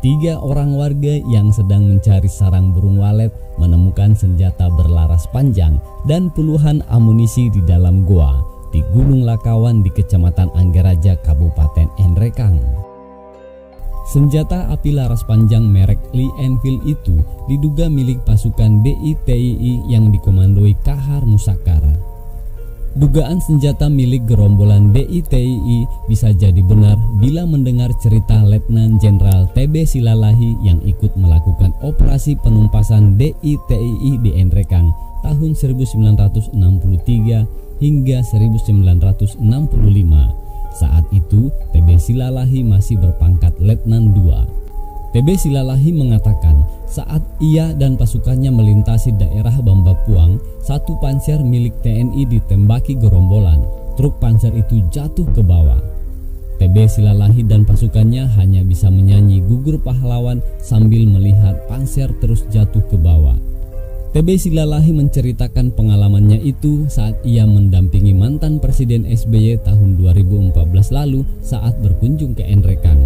3 orang warga yang sedang mencari sarang burung walet menemukan senjata berlaras panjang dan puluhan amunisi di dalam goa di Gunung Lakawan di Kecamatan Anggaraja, Kabupaten Nrekang. Senjata api laras panjang merek Lee Enfield itu diduga milik pasukan DITII yang dikomandoi Kahar Musakara. Dugaan senjata milik gerombolan DITII bisa jadi benar bila mendengar cerita Letnan Jenderal TB Silalahi yang ikut melakukan operasi penumpasan DITII di Nrekang tahun 1963 hingga 1965. Saat itu TB Silalahi masih berpangkat Letnan II. TB Silalahi mengatakan saat ia dan pasukannya melintasi daerah Bambapuang, satu panser milik TNI ditembaki gerombolan. Truk panser itu jatuh ke bawah. TB Silalahi dan pasukannya hanya bisa menyanyi gugur pahlawan sambil melihat panser terus jatuh ke bawah. TB Silalahi menceritakan pengalamannya itu saat ia mendampingi mantan Presiden SBY tahun 2014 lalu saat berkunjung ke Nrekang.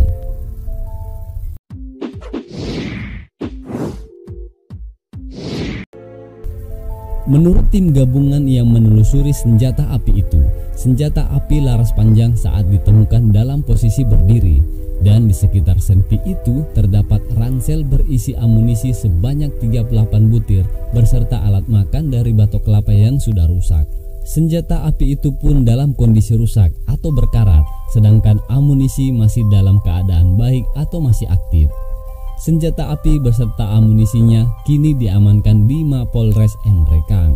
Menurut tim gabungan yang menelusuri senjata api itu, senjata api laras panjang saat ditemukan dalam posisi berdiri, dan di sekitar senti itu terdapat ransel berisi amunisi sebanyak 38 butir berserta alat makan dari batok kelapa yang sudah rusak. Senjata api itu pun dalam kondisi rusak atau berkarat, sedangkan amunisi masih dalam keadaan baik atau masih aktif. Senjata api beserta amunisinya kini diamankan di Mapolres Nrekang.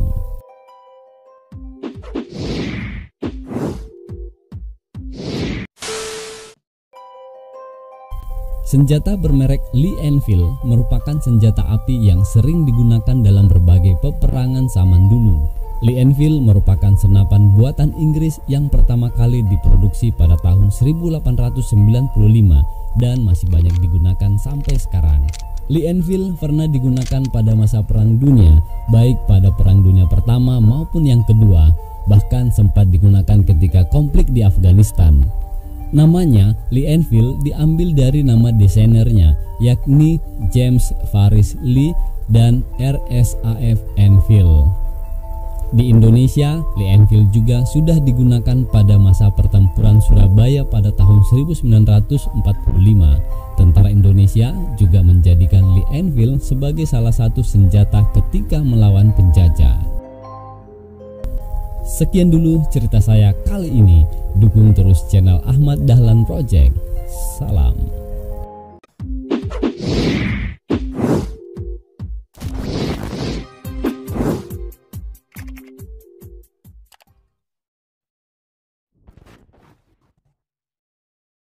Senjata bermerek Lee Enfield merupakan senjata api yang sering digunakan dalam berbagai peperangan zaman dulu. Lee Enfield merupakan senapan buatan Inggris yang pertama kali diproduksi pada tahun 1895 dan masih banyak digunakan sampai sekarang. Lee Enfield pernah digunakan pada masa Perang Dunia, baik pada Perang Dunia Pertama maupun yang kedua, bahkan sempat digunakan ketika konflik di Afghanistan. Namanya Lee Enfield diambil dari nama desainernya, yakni James Faris Lee dan RSAF Enfield. Di Indonesia, Lee Enfield juga sudah digunakan pada masa pertempuran Surabaya pada tahun 1945. Tentara Indonesia juga menjadikan Lee Enfield sebagai salah satu senjata ketika melawan penjajah. Sekian dulu cerita saya kali ini. Dukung terus channel Ahmad Dahlan Project. Salam.